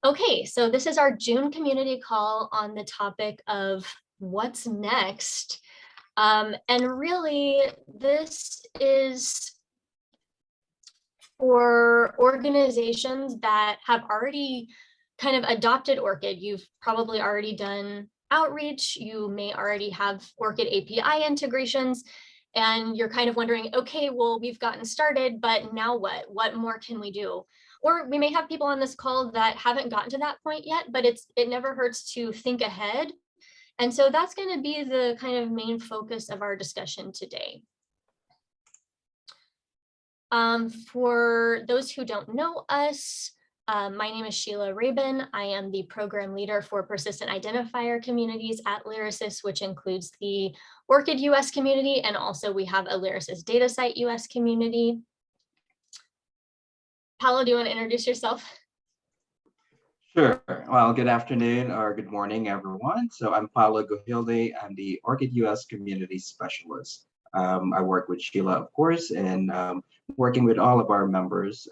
Okay, so this is our June community call on the topic of what's next. And really, this is for organizations that have already kind of adopted ORCID. You've probably already done outreach. You may already have ORCID API integrations, and you're kind of wondering, okay, well, we've gotten started, but now what? What more can we do? Or we may have people on this call that haven't gotten to that point yet, but it never hurts to think ahead. And so that's going to be the kind of main focus of our discussion today. For those who don't know us, my name is Sheila Rabin. I am the program leader for persistent identifier communities at Lyrasis, which includes the ORCID US community, and also we have a Lyrasis DataSite US community. Paolo, do you want to introduce yourself? Sure. Well, good afternoon or good morning, everyone. So I'm Paolo Gohilde. I'm the ORCID US Community Specialist. I work with Sheila, of course, and working with all of our members,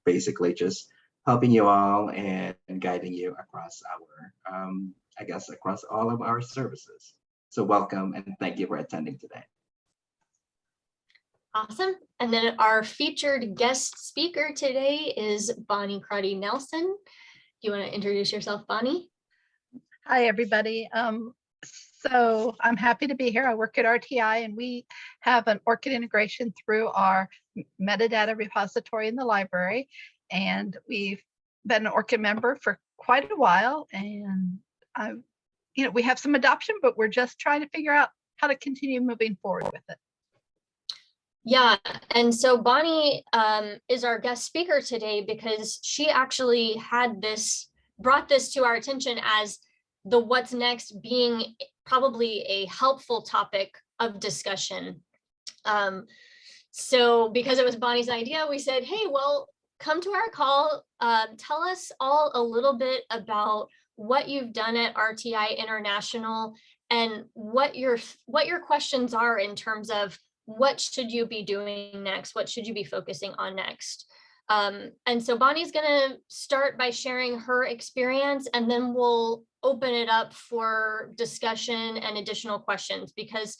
basically just helping you all and guiding you across our, across all of our services. So welcome and thank you for attending today. Awesome. And then our featured guest speaker today is Bonnie Crotty Nelson. Do you want to introduce yourself, Bonnie? Hi, everybody. So I'm happy to be here. I work at RTI, and we have an ORCID integration through our metadata repository in the library. And we've been an ORCID member for quite a while. And we have some adoption, but we're just trying to figure out how to continue moving forward with it. Yeah, and so Bonnie is our guest speaker today because she actually brought this to our attention as the what's next being probably a helpful topic of discussion. So because it was Bonnie's idea, we said, hey, well, come to our call, tell us all a little bit about what you've done at RTI International and what your questions are in terms of what should you be doing next? What should you be focusing on next? And so Bonnie's going to start by sharing her experience, and then we'll open it up for discussion and additional questions, because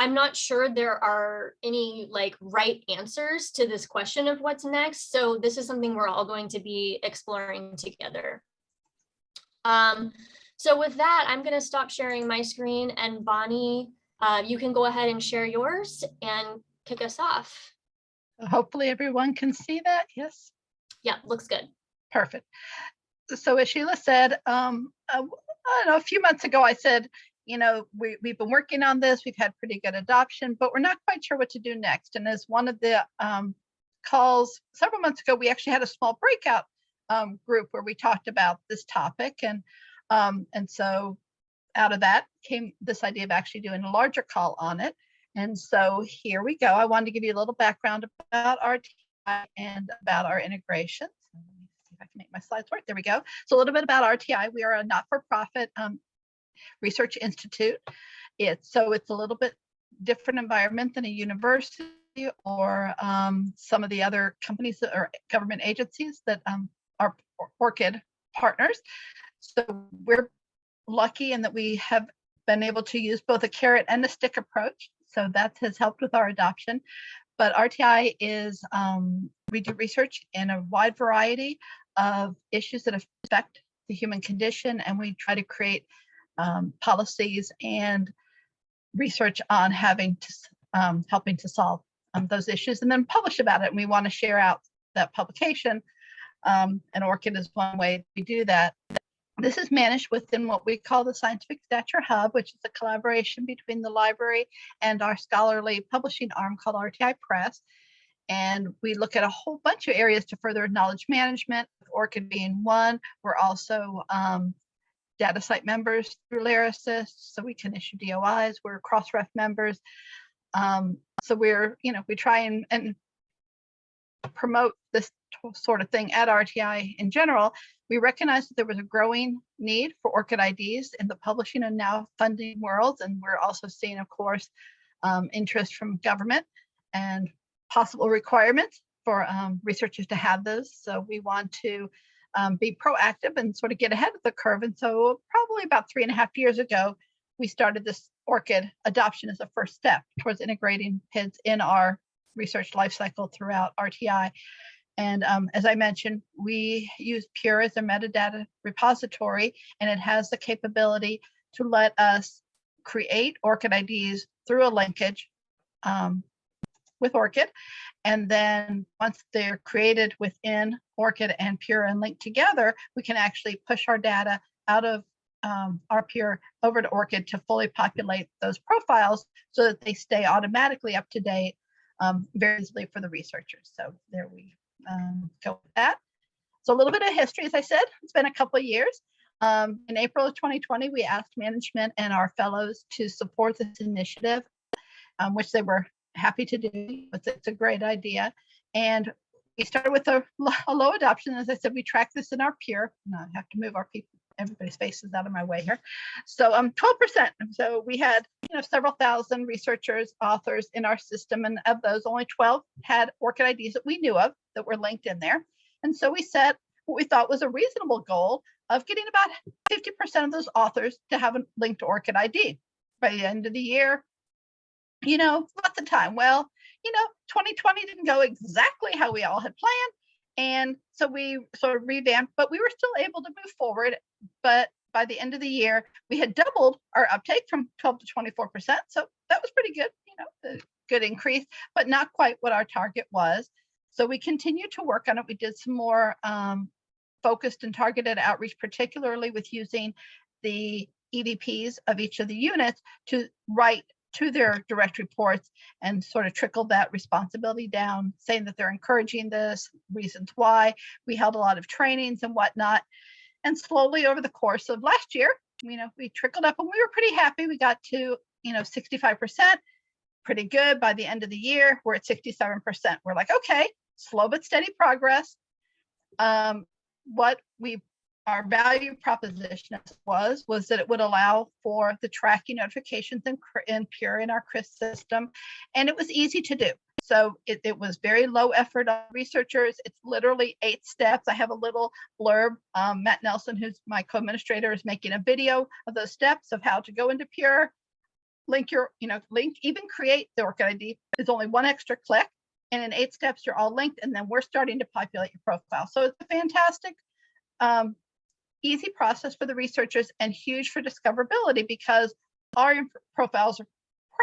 I'm not sure there are any right answers to this question of what's next. So this is something we're all going to be exploring together. So with that, I'm going to stop sharing my screen, and Bonnie, you can go ahead and share yours and kick us off. Hopefully everyone can see that. Yes. Yeah, looks good. Perfect. So as Sheila said, I don't know, a few months ago, I said, we've been working on this. We've had pretty good adoption, but we're not quite sure what to do next. And as one of the calls several months ago, we actually had a small breakout group where we talked about this topic. And so out of that came this idea of actually doing a larger call on it. And so here we go. I wanted to give you a little background about RTI and about our integrations. Let me see if I can make my slides work. There we go. So a little bit about RTI. We are a not-for-profit research institute. It's a little bit different environment than a university or some of the other companies that are government agencies that are ORCID partners. So we're lucky in that we have been able to use both a carrot and a stick approach. So that has helped with our adoption. But RTI is, we do research in a wide variety of issues that affect the human condition, and we try to create policies and research on helping to solve those issues, and then publish about it. And we want to share out that publication, and ORCID is one way we do that. This is managed within what we call the Scientific Stature Hub, which is a collaboration between the library and our scholarly publishing arm called RTI Press. And we look at a whole bunch of areas to further knowledge management, ORCID being one. We're also data site members through Lyrasis, so we can issue DOIs. We're Crossref members. So we're, we try and promote this sort of thing at RTI in general. We recognized that there was a growing need for ORCID IDs in the publishing and now funding worlds. And we're also seeing, of course, interest from government and possible requirements for researchers to have those. So we want to be proactive and sort of get ahead of the curve. And so probably about 3.5 years ago, we started this ORCID adoption as a first step towards integrating PIDs in our research lifecycle throughout RTI. And as I mentioned, we use Pure as a metadata repository, and it has the capability to let us create ORCID IDs through a linkage with ORCID. And then once they're created within ORCID and Pure and linked together, we can actually push our data out of our Pure over to ORCID to fully populate those profiles so that they stay automatically up to date very easily for the researchers. So there we go with that. So a little bit of history, as I said, it's been a couple of years. In April of 2020, we asked management and our fellows to support this initiative, which they were happy to do. It's a great idea. And we started with a low adoption. As I said, we track this in our Pure. No, I have to move everybody's faces out of my way here. So 12%. So we had several thousand researchers, authors in our system, and of those, only 12 had ORCID IDs that we knew of that were linked in there. And so we set what we thought was a reasonable goal of getting about 50% of those authors to have a linked ORCID ID by the end of the year. Lots of time. Well, 2020 didn't go exactly how we all had planned. And so we sort of revamped, but we were still able to move forward. But by the end of the year, we had doubled our uptake from 12 to 24%. So that was pretty good, a good increase, but not quite what our target was. So we continued to work on it. We did some more focused and targeted outreach, particularly with using the EVPs of each of the units to write to their direct reports and sort of trickle that responsibility down, saying that they're encouraging this, reasons why. We held a lot of trainings and whatnot. And slowly over the course of last year, we trickled up and we were pretty happy. We got to, 65%, pretty good. By the end of the year, we're at 67%. We're like, okay, slow but steady progress. Our value proposition was that it would allow for the tracking notifications in Pure in our CRIS system, and it was easy to do. So it was very low effort on researchers. It's literally 8 steps. I have a little blurb. Matt Nelson, who's my co-administrator, is making a video of those steps of how to go into Pure, link, even create the ORCID ID. There's only one extra click, and in 8 steps, you're all linked, and then we're starting to populate your profile. So it's a fantastic easy process for the researchers and huge for discoverability because our profiles are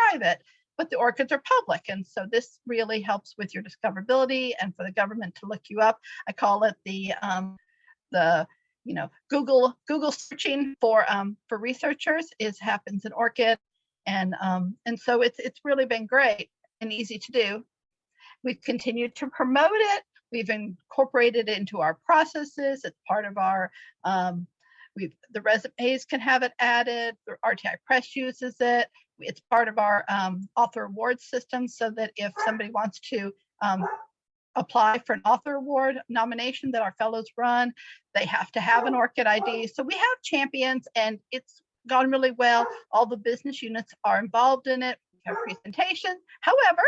private, but the ORCIDs are public. And so this really helps with your discoverability and for the government to look you up. I call it the Google searching for researchers happens in ORCID. And so it's really been great and easy to do. We've continued to promote it. We've incorporated it into our processes. It's part of our, the resumes can have it added. The RTI Press uses it. It's part of our author award system so that if somebody wants to apply for an author award nomination that our fellows run, they have to have an ORCID ID. So we have champions and it's gone really well. All the business units are involved in it. We have presentations. However,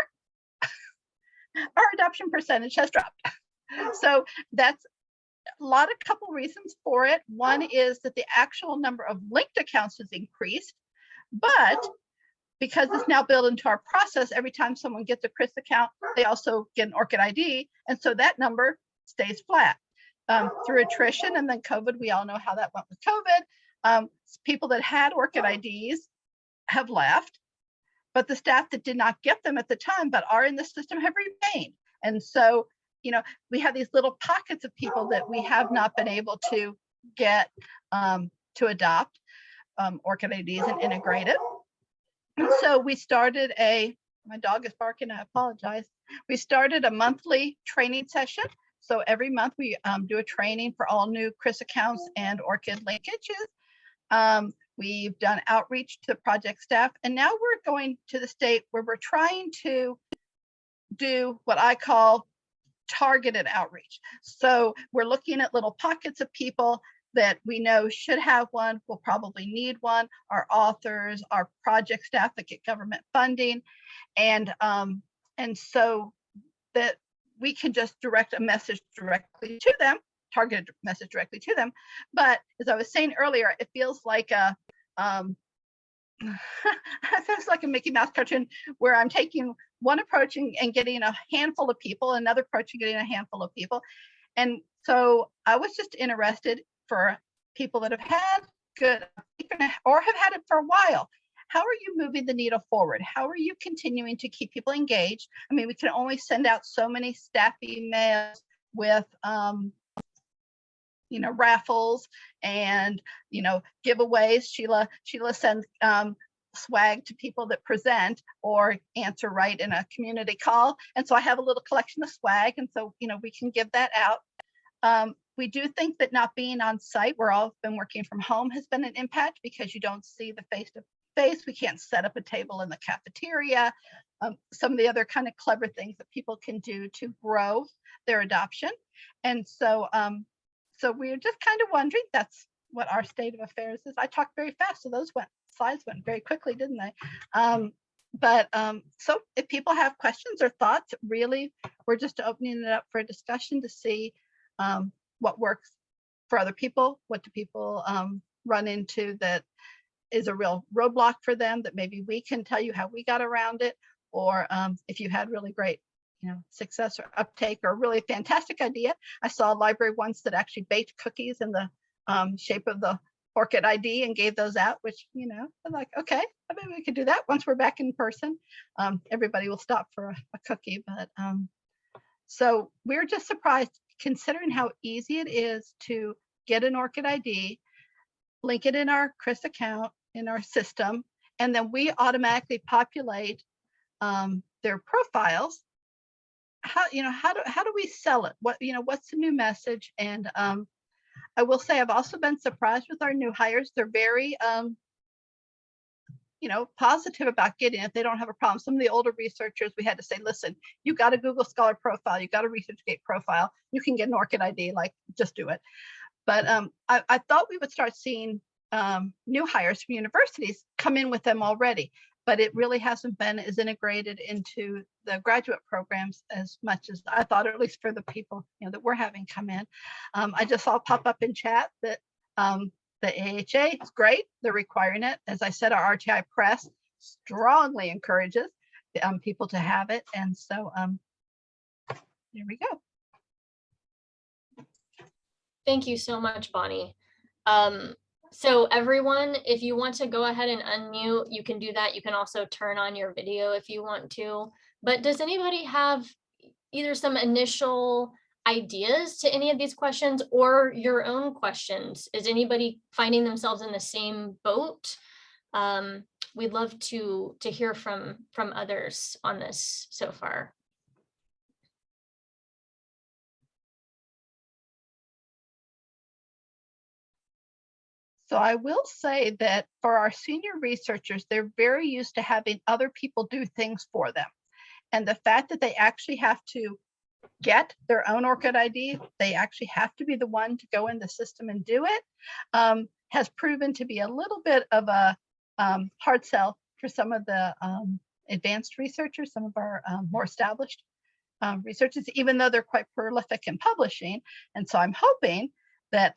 our adoption percentage has dropped. So that's a couple reasons for it. One is that the actual number of linked accounts has increased, but because it's now built into our process, every time someone gets a CRIS account, they also get an ORCID ID. And so that number stays flat through attrition. And then COVID, we all know how that went with COVID. People that had ORCID IDs have left, but the staff that did not get them at the time but are in the system have remained. And so, we have these little pockets of people that we have not been able to get to adopt ORCID IDs and integrate it. And so we started my dog is barking, I apologize. We started a monthly training session. So every month we do a training for all new CRIS accounts and ORCID linkages. We've done outreach to the project staff, and now we're going to the state where we're trying to do what I call targeted outreach. So we're looking at little pockets of people that we know should have one, will probably need one, our authors, our project staff that get government funding, and so that we can just direct a message directly to them targeted message directly to them. But as I was saying earlier, it feels like a it feels like a Mickey Mouse cartoon where I'm taking one approach and getting a handful of people, another approach and getting a handful of people. And so I was just interested for people that have had good or have had it for a while. How are you moving the needle forward? How are you continuing to keep people engaged? I mean, we can only send out so many staff emails with raffles and giveaways. Sheila sends swag to people that present or answer right in a community call, and so I have a little collection of swag, and so we can give that out. We do think that not being on site, we're all been working from home, has been an impact because you don't see the face-to-face. We can't set up a table in the cafeteria. Some of the other kind of clever things that people can do to grow their adoption. And so so we're just kind of wondering, that's what our state of affairs is. I talked very fast, so those slides went very quickly, didn't they? So if people have questions or thoughts, really, we're just opening it up for a discussion to see what works for other people. What do people run into that is a real roadblock for them that maybe we can tell you how we got around it, or if you had really great success or uptake or a really fantastic idea. I saw a library once that actually baked cookies in the shape of the ORCID ID and gave those out, which, I'm like, okay, maybe we could do that once we're back in person. Everybody will stop for a cookie, but so we're just surprised considering how easy it is to get an ORCID ID, link it in our Chris account in our system, and then we automatically populate their profiles. How do we sell it? What's the new message? And I will say I've also been surprised with our new hires. They're very positive about getting it. They don't have a problem. Some of the older researchers, we had to say, listen, you got a Google Scholar profile, you got a ResearchGate profile, you can get an ORCID ID, like just do it. But I thought we would start seeing new hires from universities come in with them already, but it really hasn't been as integrated into the graduate programs as much as I thought, or at least for the people that we're having come in. I just saw pop up in chat that the AHA is great. They're requiring it. As I said, our RTI press strongly encourages people to have it. And so there we go. Thank you so much, Bonnie. So everyone, if you want to go ahead and unmute, you can do that. You can also turn on your video if you want to. But does anybody have either some initial ideas to any of these questions or your own questions? Is anybody finding themselves in the same boat? We'd love to hear from others on this so far. So I will say that for our senior researchers, they're very used to having other people do things for them. And the fact that they actually have to get their own ORCID ID, they actually have to be the one to go in the system and do it, has proven to be a little bit of a hard sell for some of the advanced researchers, some of our more established researchers, even though they're quite prolific in publishing. And so I'm hoping that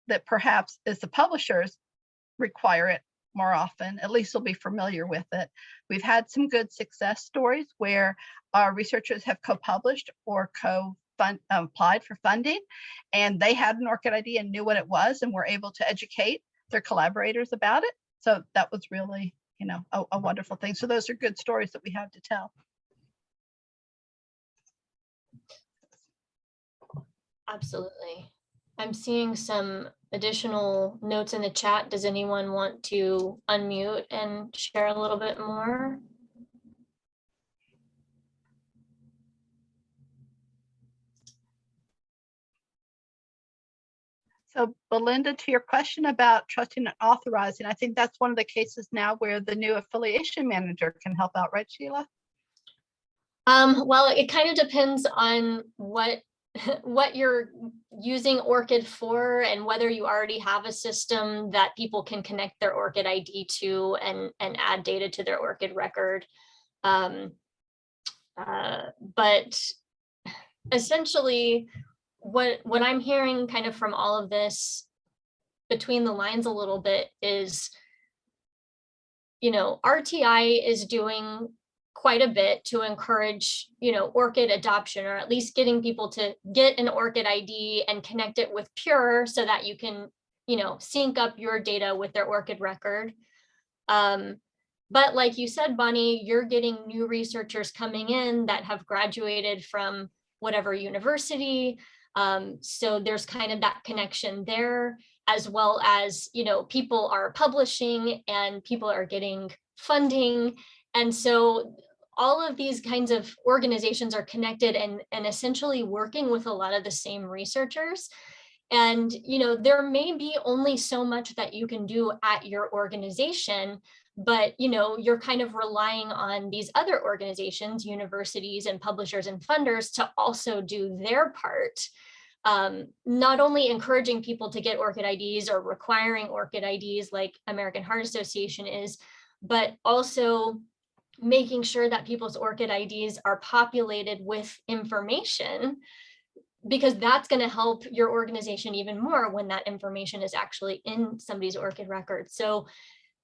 that perhaps as the publishers require it more often, at least they'll be familiar with it. We've had some good success stories where our researchers have co-published or applied for funding, and they had an ORCID ID and knew what it was and were able to educate their collaborators about it. So that was really, a wonderful thing. So those are good stories that we have to tell. Absolutely. I'm seeing some additional notes in the chat. Does anyone want to unmute and share a little bit more? So Belinda, to your question about trusting and authorizing, I think that's one of the cases now where the new affiliation manager can help out, right, Sheila? Well, it kind of depends on what you're using ORCID for and whether you already have a system that people can connect their ORCID ID to and add data to their ORCID record. But essentially, what I'm hearing kind of from all of this between the lines a little bit is, RTI is doing quite a bit to encourage, ORCID adoption, or at least getting people to get an ORCID ID and connect it with Pure so that you can, sync up your data with their ORCID record. But like you said, Bonnie, you're getting new researchers coming in that have graduated from whatever university. So there's kind of that connection there, as well as, people are publishing and people are getting funding. And so all of these kinds of organizations are connected and essentially working with a lot of the same researchers. And, there may be only so much that you can do at your organization, but, you're kind of relying on these other organizations, universities and publishers and funders to also do their part. Not only encouraging people to get ORCID IDs or requiring ORCID IDs like American Heart Association is, but also making sure that people's ORCID IDs are populated with information, because that's going to help your organization even more when that information is actually in somebody's ORCID record. So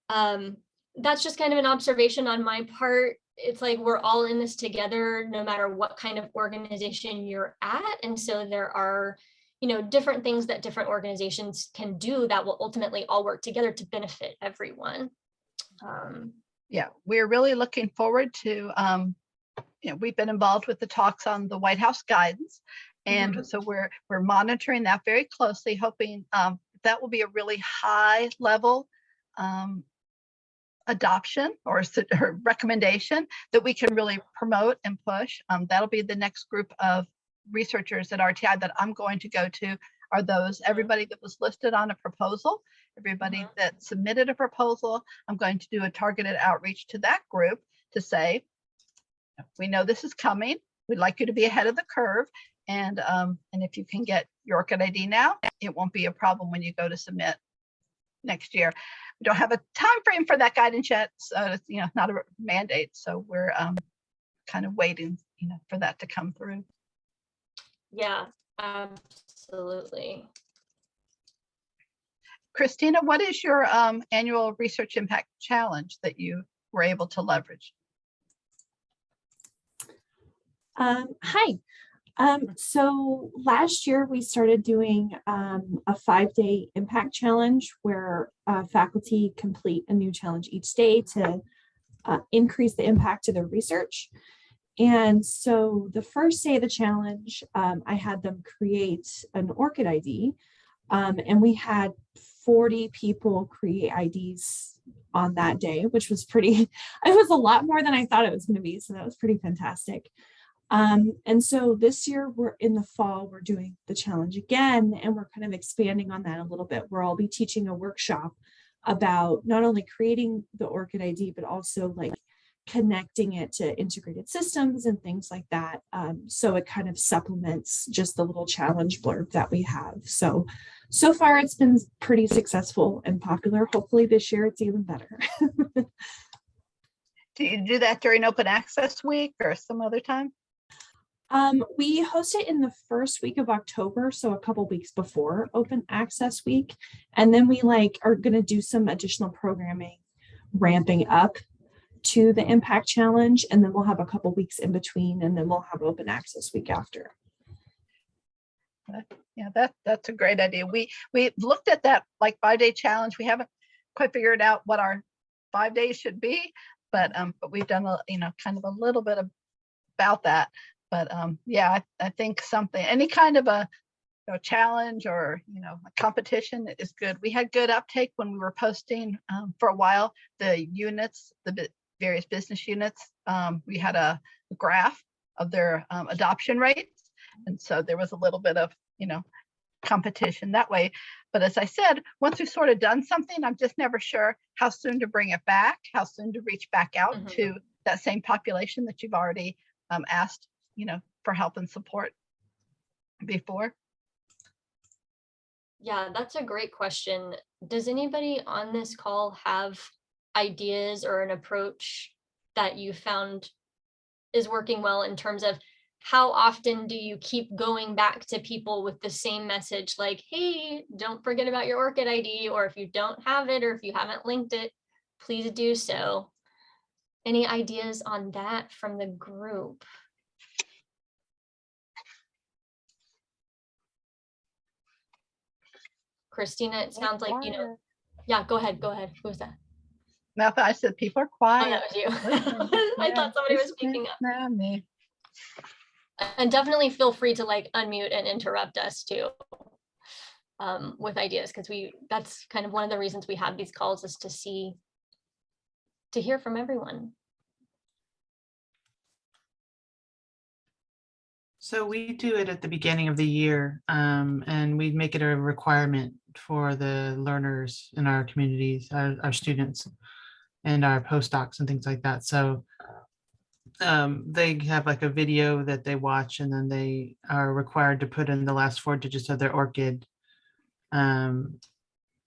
that's just kind of an observation on my part. It's like we're all in this together, no matter what kind of organization you're at. And so there are, different things that different organizations can do that will ultimately all work together to benefit everyone. Yeah, we're really looking forward to, we've been involved with the talks on the White House guidance. And so we're monitoring that very closely, hoping that will be a really high level adoption or recommendation that we can really promote and push. That'll be the next group of researchers at RTI that I'm going to go to, are those everybody that was listed on a proposal, everybody that submitted a proposal. I'm going to do a targeted outreach to that group to say, we know this is coming. We'd like you to be ahead of the curve. And if you can get your ORCID ID now, it won't be a problem when you go to submit next year. We don't have a time frame for that guidance yet, so it's not a mandate. So we're kind of waiting, for that to come through. Yeah, absolutely. Christina, what is your annual research impact challenge that you were able to leverage? Hi. So last year we started doing a 5-day impact challenge where faculty complete a new challenge each day to increase the impact to their research. And so the first day of the challenge, I had them create an ORCID ID, and we had 40 people create IDs on that day, which was it was a lot more than I thought it was going to be. So that was pretty fantastic. And so this year we're in the fall, we're doing the challenge again, and we're kind of expanding on that a little bit, where I'll be teaching a workshop about not only creating the ORCID ID, but also like connecting it to integrated systems and things like that. So it kind of supplements just the little challenge blurb that we have. So far it's been pretty successful and popular. Hopefully this year it's even better. Do you do that during open access week or some other time? We host it in the first week of October, so a couple weeks before open access week. And then we are going to do some additional programming ramping up to the impact challenge. And then we'll have a couple weeks in between, and then we'll have open access week after. Yeah, that's a great idea. We looked at that 5-day challenge. We haven't quite figured out what our 5 days should be, but we've done kind of a little bit about that. But yeah, I think any kind of a challenge or a competition is good. We had good uptake when we were posting for a while the units, the various business units. We had a graph of their adoption rates, and so there was a little bit of competition that way. But as I said, once we've sort of done something, I'm just never sure how soon to bring it back, how soon to reach back out to that same population that you've already asked for help and support before. Yeah, that's a great question. Does anybody on this call have ideas or an approach that you found is working well in terms of how often do you keep going back to people with the same message, like, hey, don't forget about your ORCID ID, or if you don't have it, or if you haven't linked it, please do so. Any ideas on that from the group? Christina, it sounds like, you know, yeah, go ahead. Who was that? Nothing. I said people are Oh, quiet. that was you. Listen, I yeah, thought somebody was listen, speaking up. not me. And definitely feel free to like unmute and interrupt us too, with ideas, because that's kind of one of the reasons we have these calls, is to hear from everyone. So we do it at the beginning of the year, and we make it a requirement for the learners in our communities, our students, and our postdocs and things like that. So they have like a video that they watch, and then they are required to put in the last 4 digits of their ORCID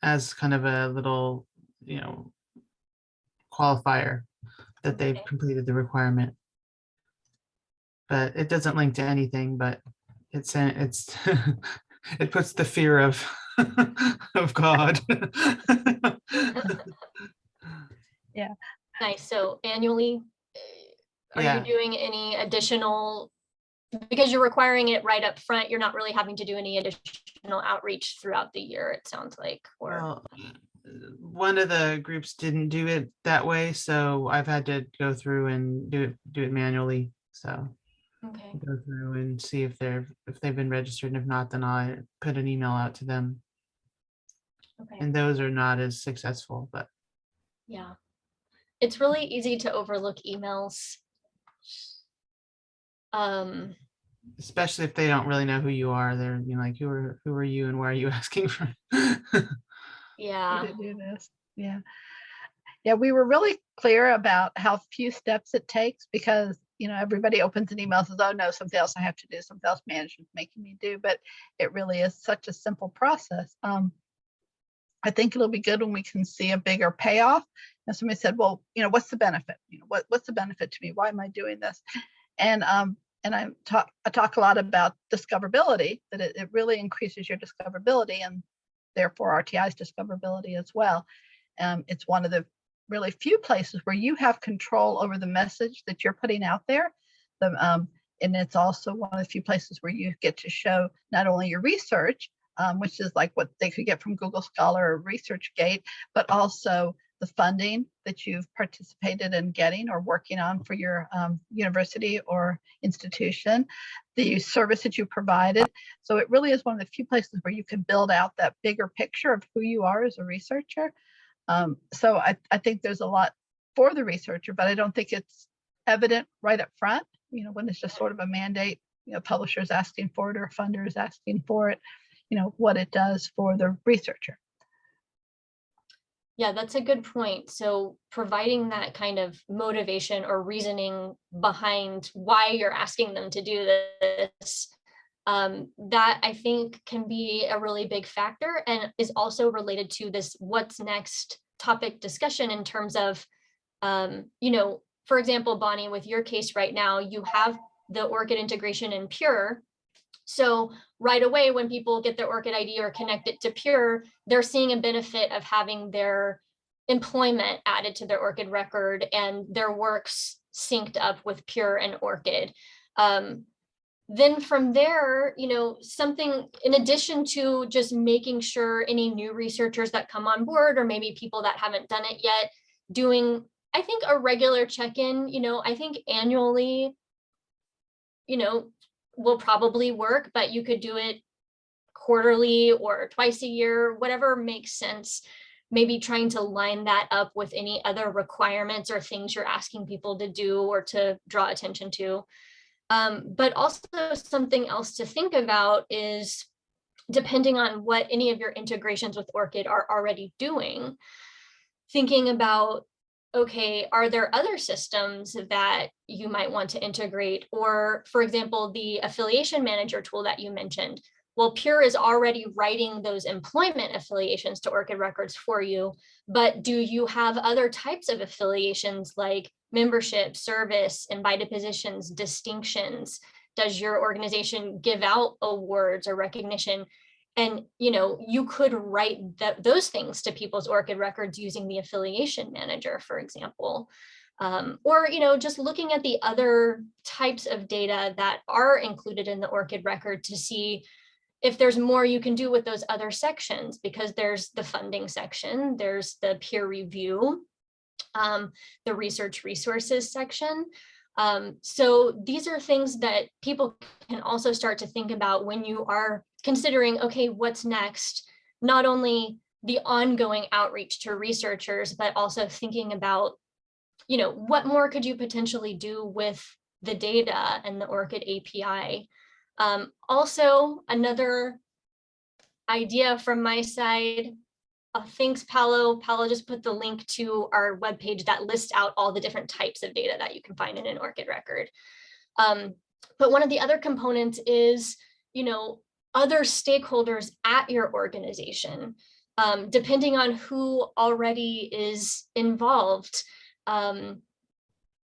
as kind of a little, qualifier that they've Okay. completed the requirement. But it doesn't link to anything, but it's it puts the fear of of God. Nice. So annually, are Yeah. you doing any additional, because you're requiring it right up front, you're not really having to do any additional outreach throughout the year, it sounds like, or Well, one of the groups didn't do it that way, so I've had to go through and do it manually. So okay. go through and see if they've been registered, and if not, then I put an email out to them. Okay. And those are not as successful, but Yeah. It's really easy to overlook emails. especially if they don't really know who you are. They're like, who are you and why are you asking for? Yeah. To do this. Yeah. Yeah, we were really clear about how few steps it takes, because everybody opens an email and says, oh no, something else I have to do, something else management's making me do, but it really is such a simple process. I think it'll be good when we can see a bigger payoff. And somebody said, well, what's the benefit? What's the benefit to me? Why am I doing this? And I talk a lot about discoverability, that it really increases your discoverability, and therefore RTI's discoverability as well. It's one of the really few places where you have control over the message that you're putting out there. And it's also one of the few places where you get to show not only your research, which is like what they could get from Google Scholar or ResearchGate, but also the funding that you've participated in getting or working on for your university or institution, the service that you provided. So it really is one of the few places where you can build out that bigger picture of who you are as a researcher. So I think there's a lot for the researcher, but I don't think it's evident right up front, when it's just sort of a mandate, publishers asking for it or funders asking for it, what it does for the researcher. Yeah, that's a good point. So providing that kind of motivation or reasoning behind why you're asking them to do this, that I think can be a really big factor, and is also related to this what's next topic discussion, in terms of, for example, Bonnie, with your case right now, you have the ORCID integration in Pure. So right away, when people get their ORCID ID or connect it to Pure, they're seeing a benefit of having their employment added to their ORCID record and their works synced up with Pure and ORCID. Then from there, something in addition to just making sure any new researchers that come on board, or maybe people that haven't done it yet, doing, I think, a regular check-in, I think annually, will probably work, but you could do it quarterly or twice a year, whatever makes sense. Maybe trying to line that up with any other requirements or things you're asking people to do or to draw attention to. But also something else to think about is, depending on what any of your integrations with ORCID are already doing, thinking about, okay, are there other systems that you might want to integrate? Or, for example, the affiliation manager tool that you mentioned. Well, Pure is already writing those employment affiliations to ORCID records for you, but do you have other types of affiliations like membership, service, invited positions, distinctions Does your organization give out awards or recognition? And, you know, you could write those things to people's ORCID records using the affiliation manager, for example. Or, you know, just looking at the other types of data that are included in the ORCID record to see if there's more you can do with those other sections, because there's the funding section, there's the peer review, the research resources section. So these are things that people can also start to think about when you are considering, okay, what's next? Not only the ongoing outreach to researchers, but also thinking about, you know, what more could you potentially do with the data and the ORCID API? Also, another idea from my side, thanks, Paolo. Paolo just put the link to our webpage that lists out all the different types of data that you can find in an ORCID record. But one of the other components is, you know, other stakeholders at your organization, depending on who already is involved.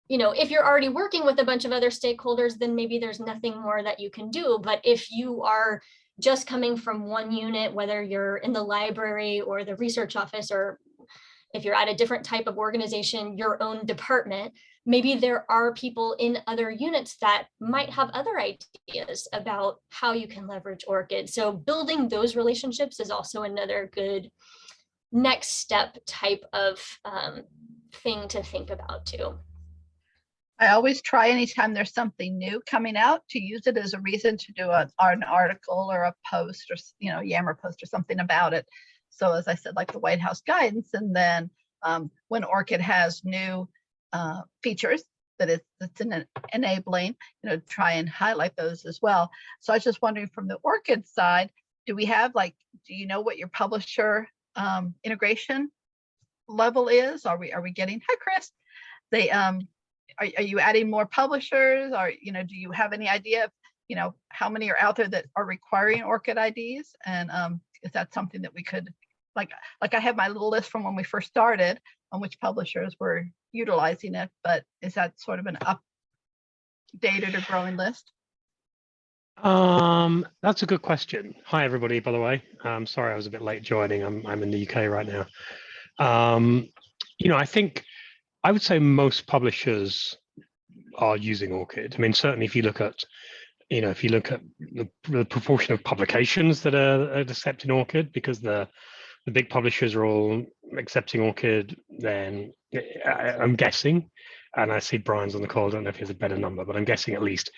You know, if you're already working with a bunch of other stakeholders, then maybe there's nothing more that you can do. But if you are just coming from one unit, whether you're in the library or the research office, or if you're at a different type of organization, your own department, maybe there are people in other units that might have other ideas about how you can leverage ORCID. So building those relationships is also another good next step type of thing to think about too. I always try anytime there's something new coming out to use it as a reason to do an article or a post, or, you know, Yammer post or something about it. So as I said, like the White House guidance, and then when ORCID has new features that it's enabling, you know, try and highlight those as well. So I was just wondering, from the ORCID side, do we have, like, do you know what your publisher integration level is? Are we getting, hi Chris, they are you adding more publishers? Or, you know, do you have any idea of, you know, how many are out there that are requiring ORCID IDs? And is that something that we could, like I have my little list from when we first started on which publishers were utilizing it, but is that sort of an updated or growing list? That's a good question. Hi everybody, by the way. Sorry I was a bit late joining. I'm in the UK right now. You know, I would say most publishers are using ORCID. I mean, certainly if you look at, you know, if you look at the proportion of publications that are accepting ORCID, because the big publishers are all accepting ORCID, then I'm guessing, and I see Brian's on the call, I don't know if he has a better number, but I'm guessing at least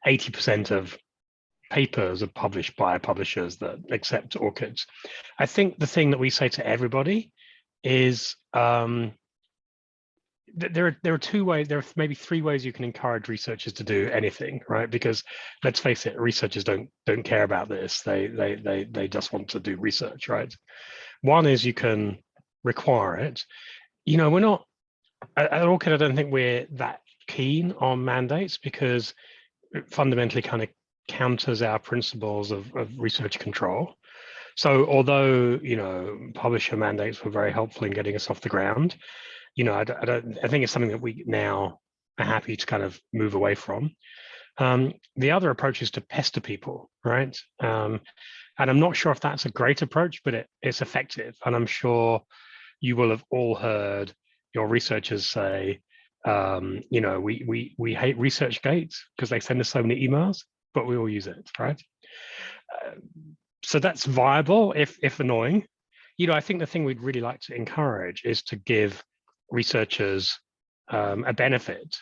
80% of papers are published by publishers that accept ORCIDs. I think the thing that we say to everybody is, there are two ways, there are maybe three ways you can encourage researchers to do anything, right? Because let's face it, researchers don't care about this. They just want to do research, right? One is you can require it. You know, we're not at ORCID, I don't think we're that keen on mandates, because it fundamentally kind of counters our principles of research control. So although, you know, publisher mandates were very helpful in getting us off the ground, you know, I think it's something that we now are happy to kind of move away from. The other approach is to pester people, right? And I'm not sure if that's a great approach, but it's effective. And I'm sure you will have all heard your researchers say, you know, we hate ResearchGate because they send us so many emails, but we all use it, right? So that's viable, if annoying. You know, I think the thing we'd really like to encourage is to give researchers a benefit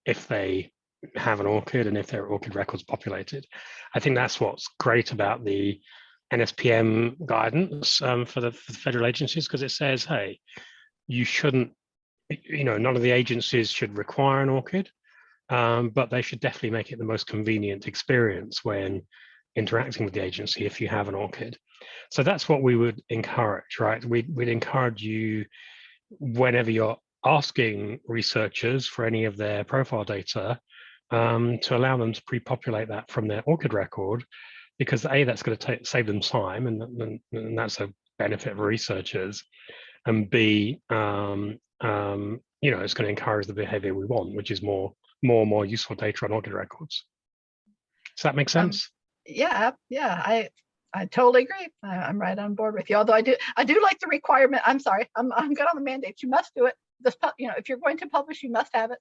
if they have an ORCID and if their ORCID records populated. I think that's what's great about the NSPM guidance for the federal agencies, because it says, hey, you shouldn't, you know, none of the agencies should require an ORCID, but they should definitely make it the most convenient experience when interacting with the agency if you have an ORCID. So that's what we would encourage, right? We'd encourage you, whenever you're asking researchers for any of their profile data, to allow them to pre-populate that from their ORCID record, because A, that's going to save them time, and that's a benefit for researchers, and B, you know, it's going to encourage the behavior we want, which is more useful data on ORCID records. Does that make sense? Yeah, I totally agree. I'm right on board with you. Although I do like the requirement. I'm sorry, I'm good on the mandates. You must do it. If you're going to publish, you must have it.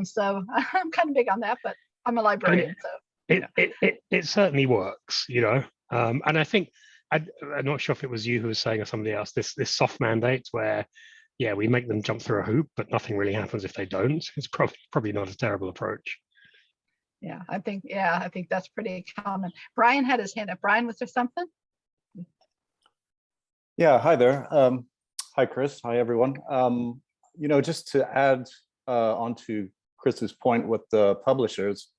So I'm kind of big on that, but I'm a librarian, so it certainly works, and I think I'm not sure if it was you who was saying or somebody else, this soft mandate where, yeah, we make them jump through a hoop, but nothing really happens if they don't. It's probably not a terrible approach. Yeah, I think that's pretty common. Brian had his hand up. Brian, was there something? Yeah, hi there. Hi, Chris. Hi, everyone. Just to add onto Chris's point with the publishers,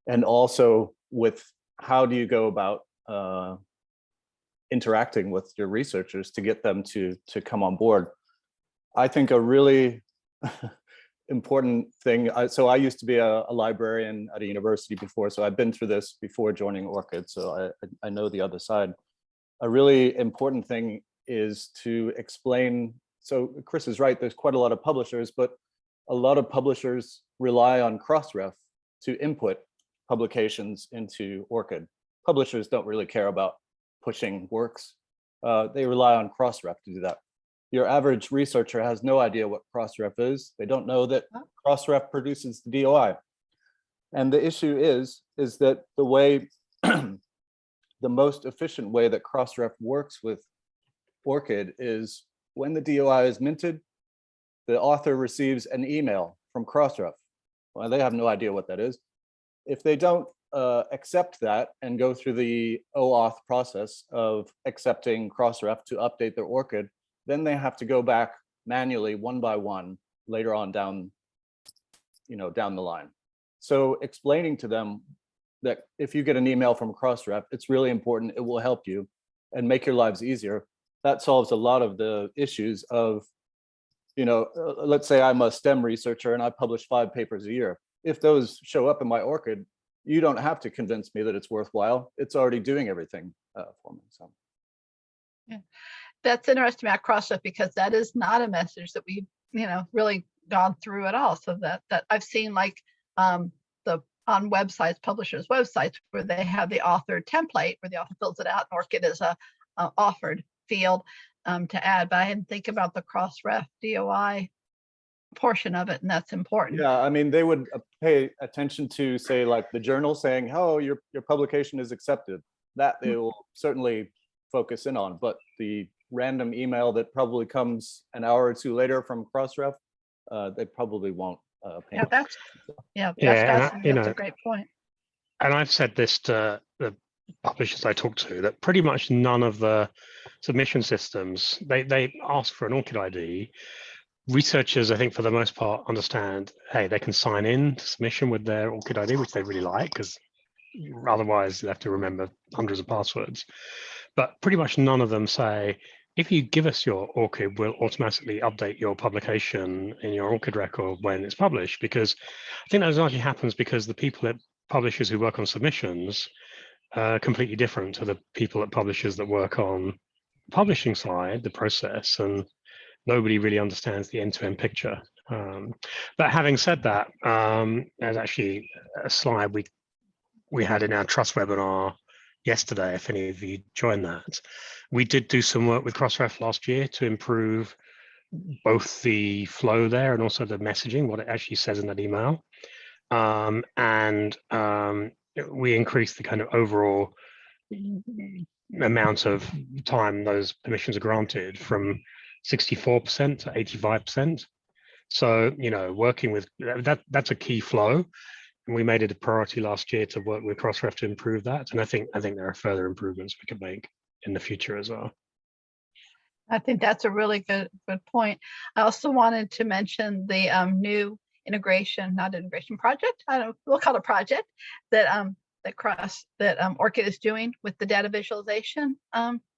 and also with how do you go about interacting with your researchers to get them to come on board. I think a really important thing. So I used to be a librarian at a university before, so I've been through this before joining ORCID, so I know the other side. A really important thing is to explain. So Chris is right, there's quite a lot of publishers, but a lot of publishers rely on Crossref to input publications into ORCID. Publishers don't really care about pushing works. They rely on Crossref to do that. Your average researcher has no idea what Crossref is. They don't know that Crossref produces the DOI. And the issue is that the way, the most efficient way that Crossref works with ORCID is when the DOI is minted, the author receives an email from Crossref. Well, they have no idea what that is. If they don't accept that and go through the OAuth process of accepting Crossref to update their ORCID, then they have to go back manually one by one later on down the line. So explaining to them that if you get an email from Crossref, it's really important, it will help you and make your lives easier. That solves a lot of the issues of, let's say I'm a STEM researcher and I publish 5 papers a year. If those show up in my ORCID, you don't have to convince me that it's worthwhile. It's already doing everything for me. So. Yeah. That's interesting about Crossref, because that is not a message that we've really gone through at all. So that I've seen like on websites, publishers' websites, where they have the author template where the author fills it out, and ORCID is a offered field to add. But I didn't think about the Crossref DOI portion of it, and that's important. Yeah, I mean, they would pay attention to, say, like the journal saying, "Oh, your publication is accepted." That they will certainly focus in on, but the random email that probably comes an hour or two later from Crossref, they probably won't pay That's a great point. And I've said this to the publishers I talk to, that pretty much none of the submission systems, they ask for an ORCID ID. Researchers, I think, for the most part, understand, hey, they can sign in to submission with their ORCID ID, which they really like, because otherwise they have to remember hundreds of passwords. But pretty much none of them say, if you give us your ORCID, we'll automatically update your publication in your ORCID record when it's published. Because I think that largely happens because the people at publishers who work on submissions are completely different to the people at publishers that work on the publishing side, the process, and nobody really understands the end-to-end picture. But having said that, there's actually a slide we had in our trust webinar yesterday, if any of you joined that. We did do some work with Crossref last year to improve both the flow there and also the messaging, what it actually says in that email. We increased the kind of overall amount of time those permissions are granted from 64% to 85%. So, working with that's a key flow. And we made it a priority last year to work with Crossref to improve that. And I think there are further improvements we could make in the future as well. I think that's a really good point. I also wanted to mention the new project. We'll call it a project that ORCID is doing with the data visualization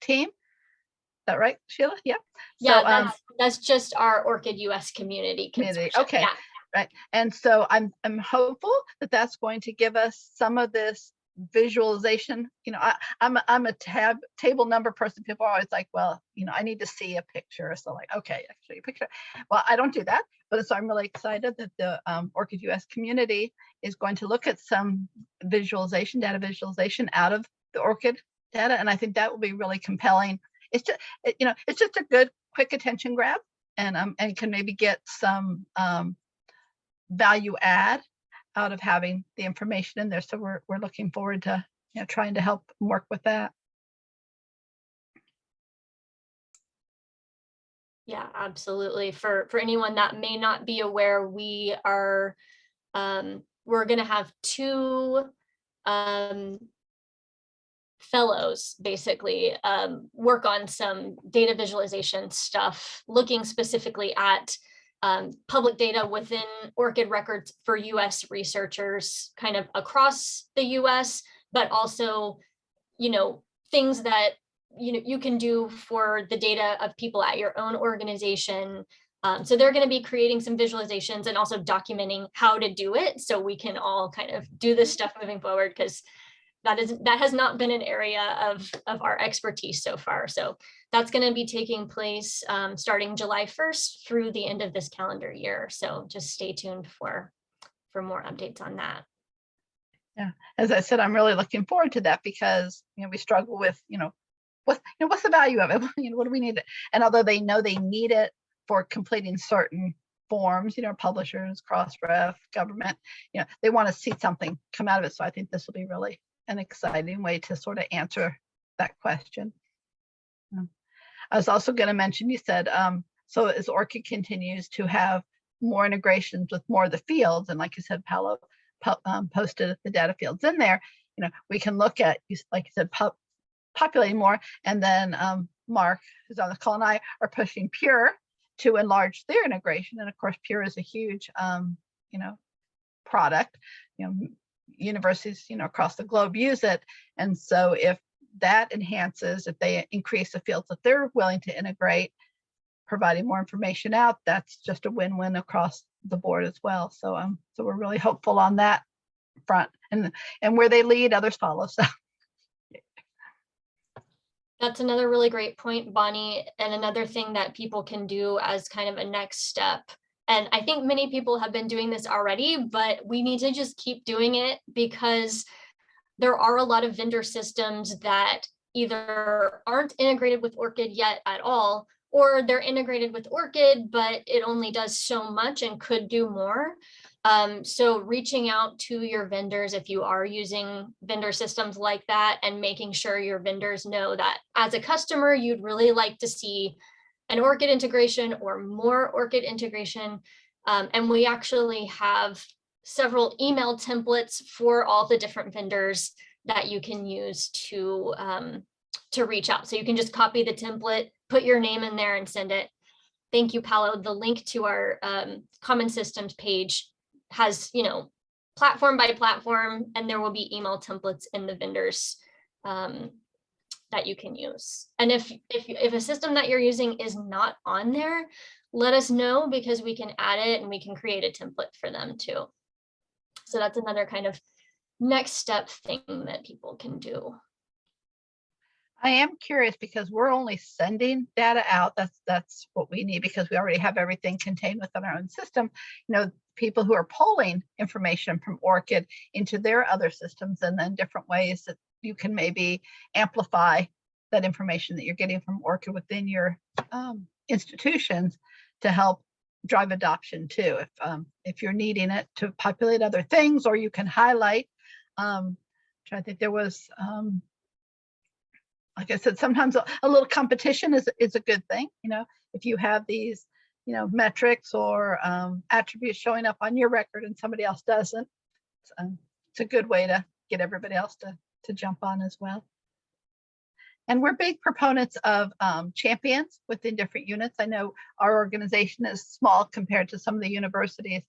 team. Is that right, Sheila? Yeah. Yeah, so, that's just our ORCID US community. Okay. Yeah. Right. And so I'm hopeful that that's going to give us some of this visualization. I'm a table number person. People are always like, well, I need to see a picture. So like, okay, actually a picture. Well, I don't do that, but so I'm really excited that the ORCID US community is going to look at some data visualization out of the ORCID data. And I think that will be really compelling. It's just, it's just a good, quick attention grab, and can maybe get some value add out of having the information in there. So we're looking forward to trying to help work with that. Yeah, absolutely. For anyone that may not be aware, we are we're going to have 2 fellows basically work on some data visualization stuff, looking specifically at public data within ORCID records for US researchers kind of across the US, but also, things that, you can do for the data of people at your own organization. So they're going to be creating some visualizations and also documenting how to do it, so we can all kind of do this stuff moving forward, because that has not been an area of our expertise so far. So that's going to be taking place starting July 1st through the end of this calendar year. So just stay tuned for more updates on that. Yeah, as I said, I'm really looking forward to that, because we struggle with what's the value of it? What do we need it? And although they know they need it for completing certain forms, publishers, Crossref, government, they want to see something come out of it. So I think this will be really an exciting way to sort of answer that question. I was also going to mention, you said, so as ORCID continues to have more integrations with more of the fields, and like you said, Paolo posted the data fields in there, we can look at, like you said, populating more. And then Mark, who's on the call, and I are pushing Pure to enlarge their integration. And of course, Pure is a huge, product. Universities, across the globe use it. And so if that enhances, if they increase the fields that they're willing to integrate, providing more information out, that's just a win-win across the board as well. So so we're really hopeful on that front, and where they lead, others follow. So that's another really great point, Bonnie, and another thing that people can do as kind of a next step. And I think many people have been doing this already, but we need to just keep doing it, because there are a lot of vendor systems that either aren't integrated with ORCID yet at all, or they're integrated with ORCID, but it only does so much and could do more. So reaching out to your vendors, if you are using vendor systems like that, and making sure your vendors know that as a customer, you'd really like to see an ORCID integration or more ORCID integration. And we actually have several email templates for all the different vendors that you can use to reach out. So you can just copy the template, put your name in there and send it. Thank you, Paolo. The link to our common systems page has, platform by platform, and there will be email templates in the vendors that you can use. And if a system that you're using is not on there, let us know, because we can add it and we can create a template for them too. So that's another kind of next step thing that people can do. I am curious, because we're only sending data out. That's what we need, because we already have everything contained within our own system. People who are pulling information from ORCID into their other systems, and then different ways that you can maybe amplify that information that you're getting from ORCID within your institutions to help drive adoption too. If you're needing it to populate other things, or you can highlight. I think there was, like I said, sometimes a little competition is a good thing. If you have these, metrics or attributes showing up on your record and somebody else doesn't, it's a good way to get everybody else to jump on as well. And we're big proponents of champions within different units. I know our organization is small compared to some of the universities,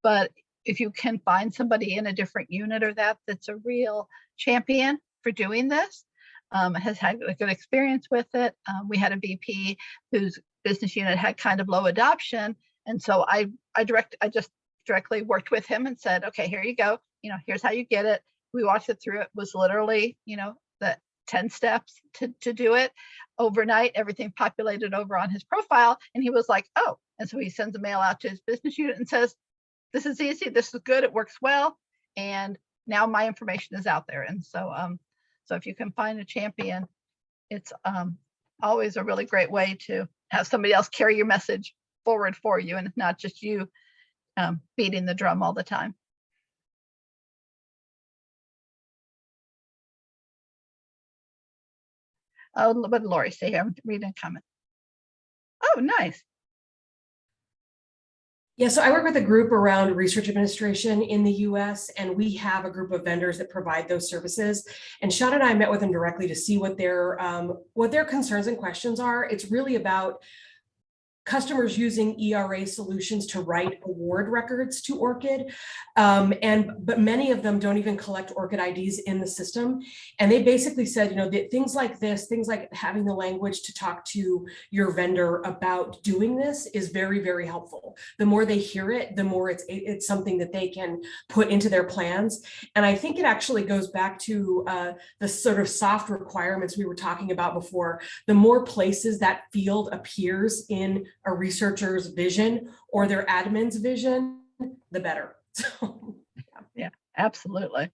but if you can find somebody in a different unit or that's a real champion for doing this, has had a good experience with it. We had a VP whose business unit had kind of low adoption. And so I just directly worked with him and said, okay, here you go. Here's how you get it. we walked it through. It was literally, the 10 steps to do it. Overnight, everything populated over on his profile, and he was like, oh. And so he sends a mail out to his business unit and says, this is easy, this is good, it works well, and now my information is out there. And so so if you can find a champion, it's always a really great way to have somebody else carry your message forward for you, and not just you beating the drum all the time. Oh, what did Lori say here? I'm reading a comment. Oh, nice. Yeah, so I work with a group around research administration in the US, and we have a group of vendors that provide those services. And Sean and I met with them directly to see what their concerns and questions are. It's really about customers using ERA solutions to write award records to ORCID. But many of them don't even collect ORCID IDs in the system. And they basically said, that things like this, things like having the language to talk to your vendor about doing this is very, very helpful. The more they hear it, the more it's something that they can put into their plans. And I think it actually goes back to the sort of soft requirements we were talking about before. The more places that field appears in a researcher's vision or their admin's vision, the better. So, yeah, absolutely.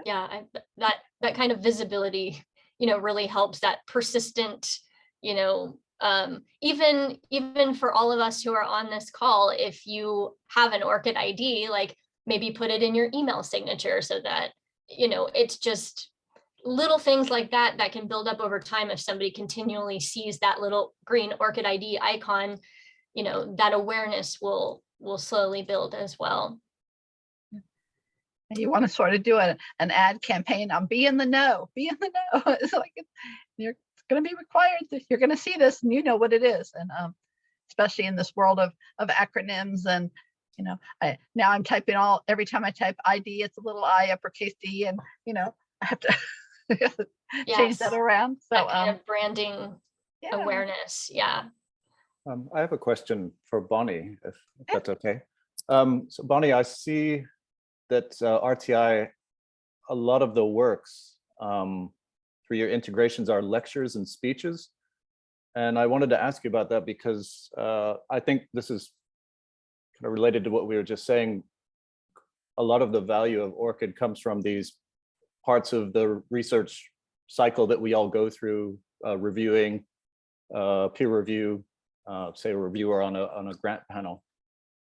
Yeah, that kind of visibility, really helps. That persistent, even for all of us who are on this call, if you have an ORCID ID, like maybe put it in your email signature so that, it's just little things like that that can build up over time. If somebody continually sees that little green ORCID ID icon, that awareness will slowly build as well. You want to sort of do an ad campaign on be in the know, be in the know. It's like you're going to be required. You're going to see this, and you know what it is. And especially in this world of acronyms, and now I'm typing every time I type ID, it's a little I uppercase D, and I have to change that around. So that kind of branding awareness. Yeah. I have a question for Bonnie, if that's okay. So Bonnie, I see that RTI, a lot of the works for your integrations are lectures and speeches. And I wanted to ask you about that because I think this is kind of related to what we were just saying. A lot of the value of ORCID comes from these parts of the research cycle that we all go through, reviewing, peer review, say a reviewer on a grant panel.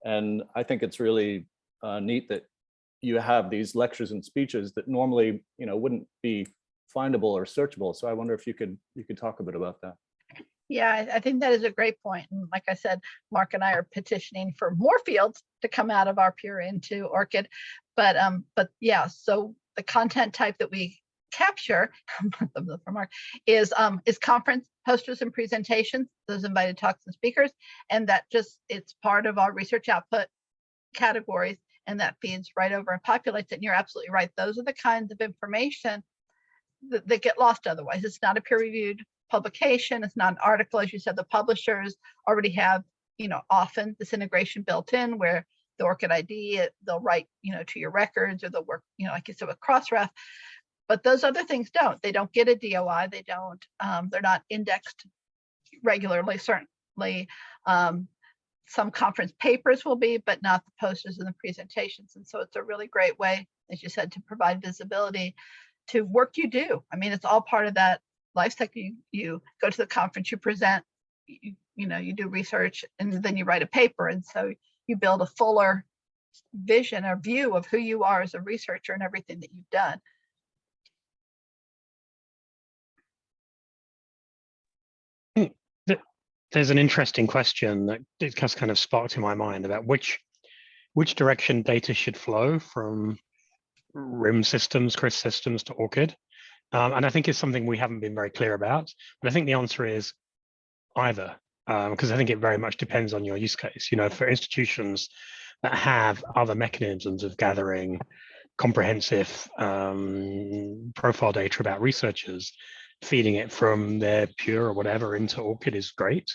And I think it's really neat that you have these lectures and speeches that normally, wouldn't be findable or searchable. So I wonder if you could talk a bit about that. Yeah, I think that is a great point. And like I said, Mark and I are petitioning for more fields to come out of our peer into ORCID. But yeah, so the content type that we capture from Mark is conference posters and presentations, those invited talks and speakers, and that it's part of our research output categories, and that feeds right over and populates it. And you're absolutely right. Those are the kinds of information that get lost otherwise. It's not a peer-reviewed publication. It's not an article. As you said, the publishers already have, often this integration built in where the ORCID ID, they'll write, to your records, or they'll work, like you said, with Crossref. But those other things don't. They don't get a DOI. They don't. They're not indexed regularly, certainly. Some conference papers will be, but not the posters and the presentations. And so it's a really great way, as you said, to provide visibility to work you do. I mean, it's all part of that life cycle. You go to the conference, you present, you do research, and then you write a paper. And so you build a fuller vision or view of who you are as a researcher and everything that you've done. There's an interesting question that it has kind of sparked in my mind about which direction data should flow from RIM systems, CRIS systems to ORCID. And I think it's something we haven't been very clear about, but I think the answer is either, because I think it very much depends on your use case. For institutions that have other mechanisms of gathering comprehensive profile data about researchers, feeding it from their Pure or whatever into ORCID is great.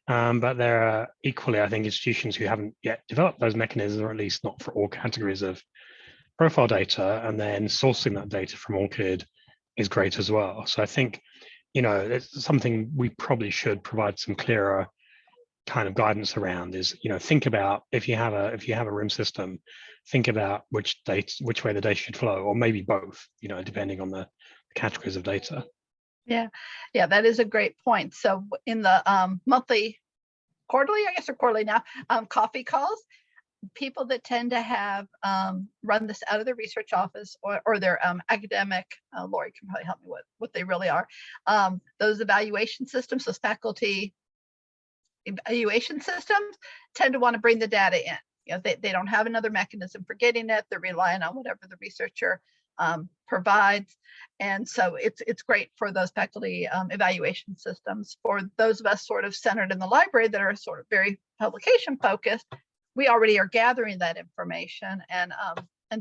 But there are equally, I think, institutions who haven't yet developed those mechanisms, or at least not for all categories of profile data, and then sourcing that data from ORCID is great as well. So I think, it's something we probably should provide some clearer kind of guidance around is, think about if you have a RIM system, think about which way the data should flow, or maybe both, depending on the categories of data. Yeah, that is a great point. So in the quarterly, I guess, or quarterly now, coffee calls, people that tend to have run this out of their research office or their academic, Lori can probably help me with what they really are. Those evaluation systems, those faculty evaluation systems tend to want to bring the data in. They don't have another mechanism for getting it. They're relying on whatever the researcher provides. And so it's great for those faculty evaluation systems. For those of us sort of centered in the library that are sort of very publication focused, we already are gathering that information, and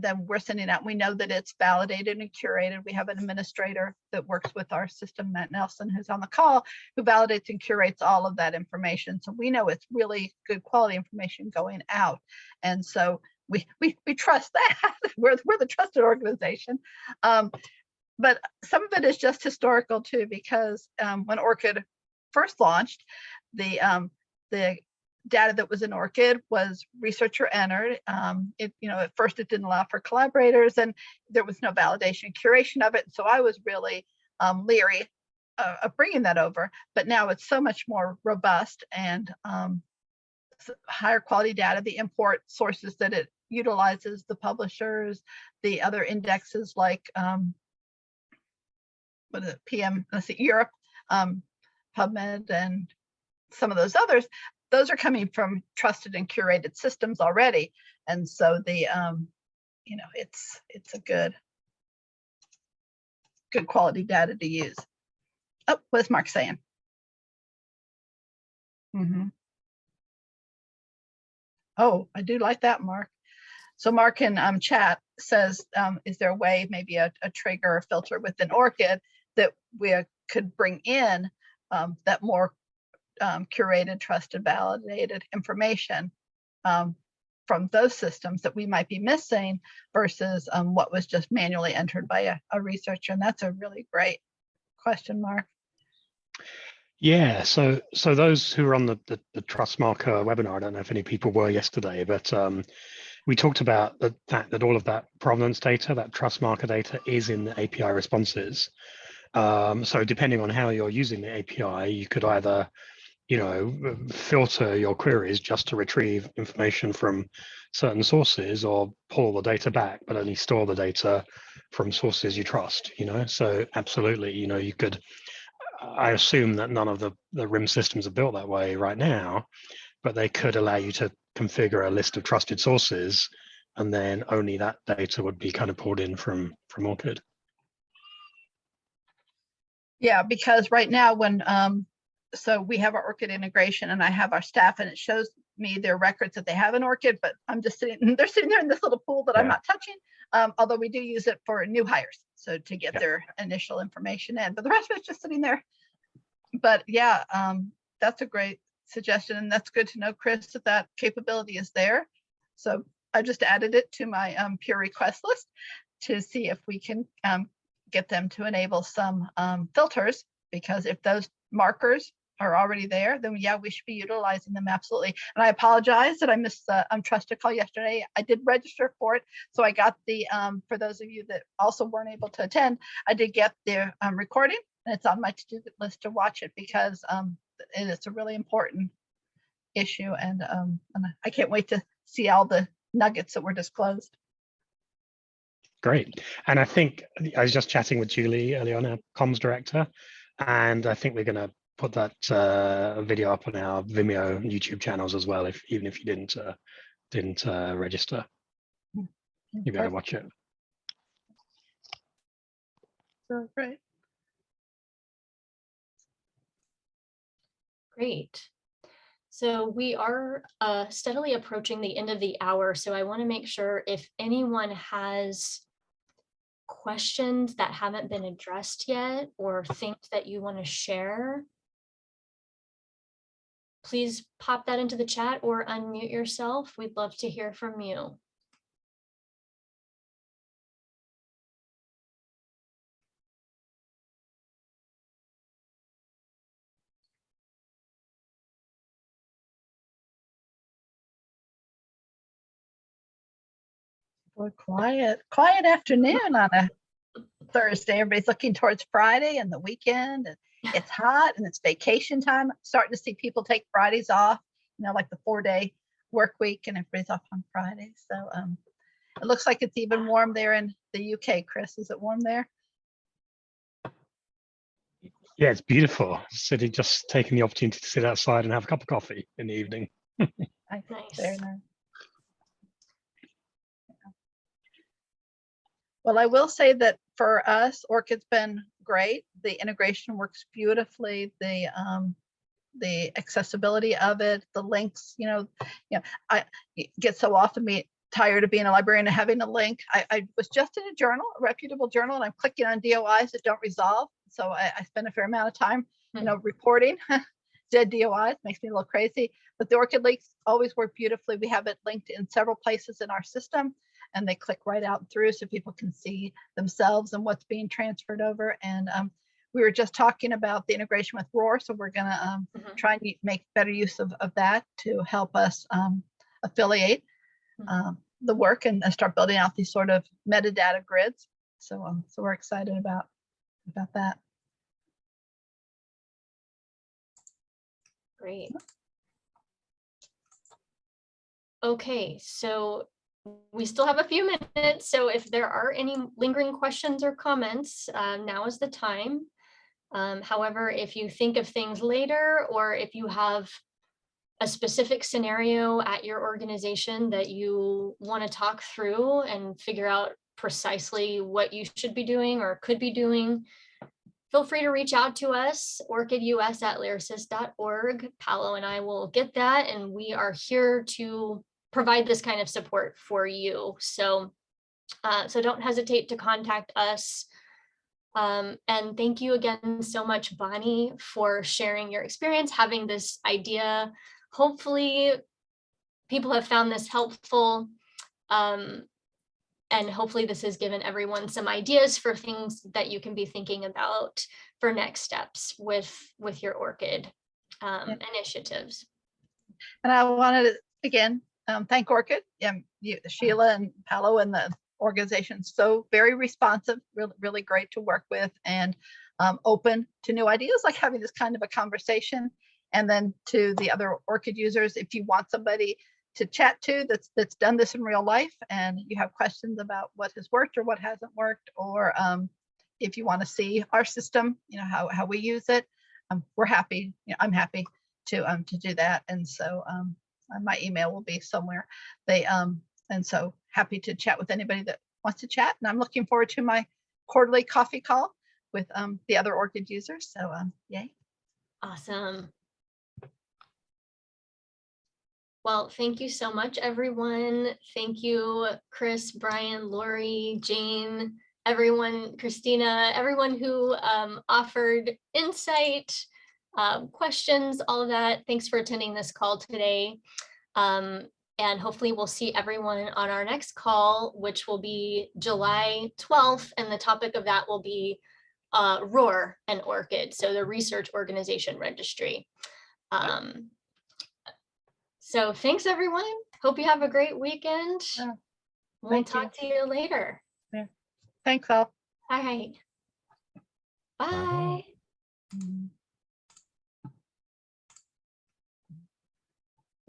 then we're sending out. We know that it's validated and curated. We have an administrator that works with our system, Matt Nelson, who's on the call, who validates and curates all of that information. So we know it's really good quality information going out, and so we trust that. we're the trusted organization. But some of it is just historical too, because when ORCID first launched, the data that was in ORCID was researcher entered. At first it didn't allow for collaborators, and there was no validation and curation of it. So I was really leery of bringing that over, but now it's so much more robust and higher quality data. The import sources that it utilizes, the publishers, the other indexes like Europe, PubMed, and some of those others, those are coming from trusted and curated systems already. And so the, it's a good quality data to use. Oh, what's Mark saying? Oh, I do like that, Mark. So Mark in chat says, is there a way, maybe a trigger or filter within ORCID that we could bring in that more curated, trusted, validated information from those systems that we might be missing versus what was just manually entered by a researcher? And that's a really great question, Mark. Yeah, so those who were on the Trust Marker webinar, I don't know if any people were yesterday, but we talked about the fact that all of that provenance data, that Trust Marker data, is in the API responses. So depending on how you're using the API, you could either filter your queries just to retrieve information from certain sources, or pull the data back, but only store the data from sources you trust, so absolutely, you could, I assume that none of the RIM systems are built that way right now, but they could allow you to configure a list of trusted sources, and then only that data would be kind of pulled in from ORCID. Yeah, because right now when so we have our ORCID integration, and I have our staff, and it shows me their records that they have in ORCID, but I'm just they're sitting there in this little pool that I'm not touching. Although we do use it for new hires, so to get their initial information in, but the rest of it's just sitting there. But yeah, that's a great suggestion, and that's good to know, Chris, that capability is there. So I just added it to my peer request list to see if we can get them to enable some filters, because if those markers are already there, then yeah, we should be utilizing them, absolutely. And I apologize that I missed the Trusted call yesterday. I did register for it, so I got the for those of you that also weren't able to attend, I did get the recording, and it's on my to-do list to watch it, because it's a really important issue, and I can't wait to see all the nuggets that were disclosed. Great. And I think I was just chatting with Julie earlier on, our comms director, and I think we're going to put that video up on our Vimeo and YouTube channels as well, even if you didn't register. You better watch it. Great. Great. So we are steadily approaching the end of the hour, so I want to make sure if anyone has questions that haven't been addressed yet, or things that you want to share, please pop that into the chat or unmute yourself. We'd love to hear from you. Boy, quiet afternoon on a Thursday. Everybody's looking towards Friday and the weekend, and it's hot and it's vacation time. I'm starting to see people take Fridays off, like the 4-day work week, and everybody's off on Friday. So it looks like it's even warm there in the UK. Chris, is it warm there? Yeah, it's beautiful. Sitting, just taking the opportunity to sit outside and have a cup of coffee in the evening. Nice. Very nice. Well, I will say that for us, ORCID's been great. The integration works beautifully. The accessibility of it, the links, I get so often tired of being a librarian and having a link. I was just in a journal, a reputable journal, and I'm clicking on DOIs that don't resolve. So I spend a fair amount of time, reporting dead DOIs. Makes me a little crazy. But the ORCID links always work beautifully. We have it linked in several places in our system, and they click right out through so people can see themselves and what's being transferred over. And we were just talking about the integration with ROAR, so we're going to try and make better use of that to help us affiliate the work and start building out these sort of metadata grids. So we're excited about that. Great. Okay, so we still have a few minutes. So if there are any lingering questions or comments, now is the time. However, if you think of things later, or if you have a specific scenario at your organization that you want to talk through and figure out precisely what you should be doing or could be doing, feel free to reach out to us, orcidus@lyrasis.org. Paolo and I will get that, and we are here to provide this kind of support for you. So don't hesitate to contact us. And thank you again so much, Bonnie, for sharing your experience, having this idea. Hopefully people have found this helpful. And hopefully this has given everyone some ideas for things that you can be thinking about for next steps with your ORCID initiatives. And I wanted to, again, thank ORCID, Sheila and Paolo and the organization. So very responsive, really great to work with, and open to new ideas, like having this kind of a conversation. And then to the other ORCID users, if you want somebody to chat to that's done this in real life, and you have questions about what has worked or what hasn't worked, or if you want to see our system, how we use it, we're happy. I'm happy to do that. And so my email will be somewhere. And so happy to chat with anybody that wants to chat. And I'm looking forward to my quarterly coffee call with the other ORCID users. So yay. Awesome. Well, thank you so much, everyone. Thank you, Chris, Brian, Lori, Jane, everyone, Christina, everyone who offered insight, questions, all of that. Thanks for attending this call today. And hopefully we'll see everyone on our next call, which will be July 12th. And the topic of that will be ROAR and ORCID, so the Research Organization Registry. So thanks, everyone. Hope you have a great weekend. We'll talk to you later. Yeah. Thanks all. All right. Bye.